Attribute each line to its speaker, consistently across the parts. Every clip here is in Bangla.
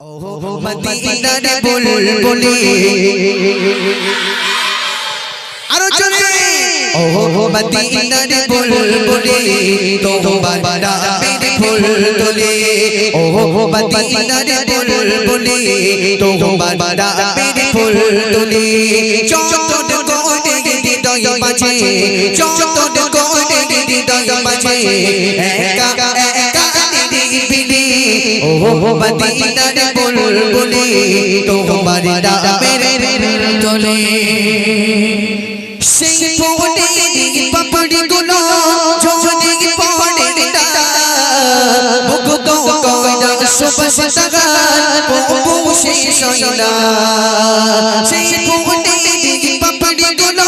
Speaker 1: ওহো মদিনার বুলবুলি আরো জোরে ওহো মদিনার বুলবুলি তোমার নামের ফুল তুলি ওহো মদিনার বুলবুলি তোমার নামের ফুল তুলি চন্দন কোণে হৃদয় মাঝে চন্দন কোণে হৃদয় মাঝে একা একা নিরিবিলি ওহো মদিনার বুলবুলি তোমার নামের ফুল তুলি সেই ফুলের পাপড়িগুলো ঝরে পড়ে না মুগ্ধ করা সুবাস সাগার প্রভু শেষ হয় না সেই ফুলের পাপড়িগুলো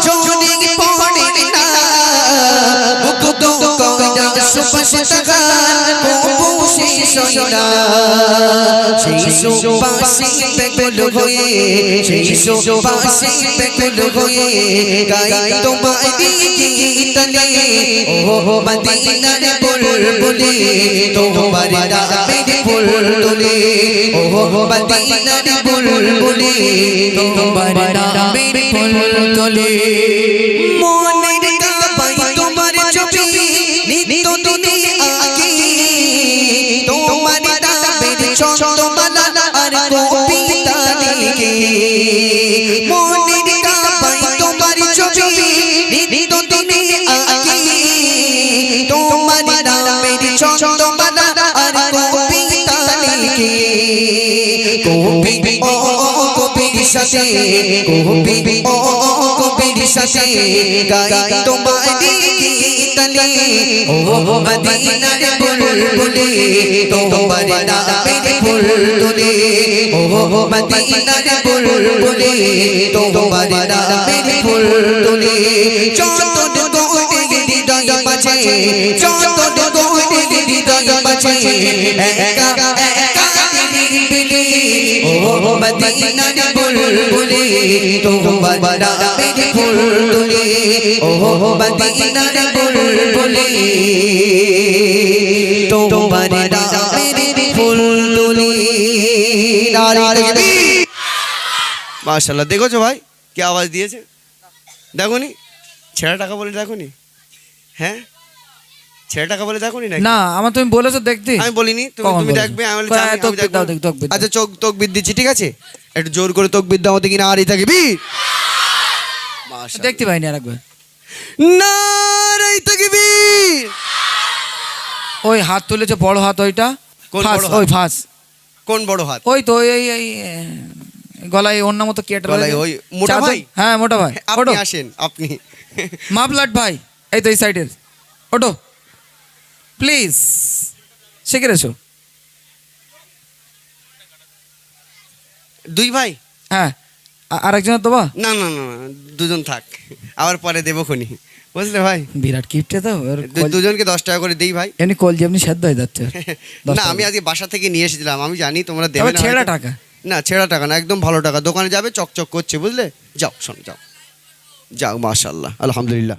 Speaker 1: ঝরে পড়ে না মুগ্ধ করা সুবাস সাগার প্রভু শেষ হয় না সেই সুবাসে বেকুল হয়ে সেই সুবাসে বেকুল হয়ে গাই তোমায় গীতলে ওহো মদিনার বুলবুলি তোমার নামের ফুল তুলি ওহো মদিনার বুলবুলি তোমার নামের ফুল তুলি মনের কাবায় তোমার ছবি নিত্য দিনে আঁকি তোমার নামের ছন্দমালা আর কবিতা লিখি মনের কাবায় তোমার ছবি নিত্য দিনে আঁকি তোমার নামের ছন্দমালা আর কবিতা লিখি কবি ও কবির সাথে কবি ও কবির সাথে গাই তোমার গীতলে ওহো মদিনার বুলবুলি তোমার নামের ফুল তুলি ওহো মদিনার বুলবুলি তোমার নামের ফুল তুলি চন্দন কোণে হৃদয় মাঝে চন্দন কোণে হৃদয় মাঝে একা একা নিরিবিলি ওহো মদিনার বুলবুলি তোমার নামের ফুল তুলি ওহো মদিনার বুলবুলি তোমার নামের ফুল তুলি
Speaker 2: মাশাআল্লাহ দেখোছো ভাই কি আওয়াজ দিয়েছে দেখোনি ছেড়া টাকা বলে দেখোনি হ্যাঁ ছেড়া টাকা বলে দেখোনি
Speaker 3: না আমার তুমি বলেছো দেখতে
Speaker 2: আমি বলিনি তুমি দেখবে আমি বলি আচ্ছা চোখ তকবীর দিচ্ছি ঠিক আছে একটু জোর করে তকবীর দাও দেখি না আর তাকবীর মাশাআল্লাহ
Speaker 3: দেখতে পাইনি আরেকবার
Speaker 2: নারে তাকবীর
Speaker 3: ওই হাত তুলেছে বড় হাত ওইটা
Speaker 2: কোন
Speaker 3: ফাঁস
Speaker 2: বড় হাত?
Speaker 3: ওই ফাঁস
Speaker 2: কোন বড় হাত
Speaker 3: ওই তো এই গলায় অন্য মতো কেটে
Speaker 2: গলায় ওই মোটা ভাই
Speaker 3: হ্যাঁ মোটা ভাই
Speaker 2: আপনি
Speaker 3: ওটো
Speaker 2: আসেন আপনি
Speaker 3: মাপলাট ভাই এই তো এই সাইডের ওটো প্লিজ শিখে রেছো
Speaker 2: দুই ভাই
Speaker 3: হ্যাঁ আরেকজনের তো বা
Speaker 2: না না না না, দুজন থাক আবার পরে দেবো খনি বুঝলে ভাই
Speaker 3: বিরাট কিপটে তো
Speaker 2: দুজনকে 10 টাকা করে দেই ভাই
Speaker 3: এমনি কলজি আপনি সেদ্ধ হয়ে যাচ্ছে
Speaker 2: না আমি আজকে বাসা থেকে নিয়ে এসেছিলাম আমি জানি তোমরা দেবে না
Speaker 3: ছেঁড়া
Speaker 2: হয়তো।
Speaker 3: টাকা
Speaker 2: না ছেঁড়া টাকা না একদম ভালো টাকা দোকানে যাবে চকচক করছে বুঝলে যাও শোনো যাও যাও মাশাআল্লাহ আলহামদুলিল্লাহ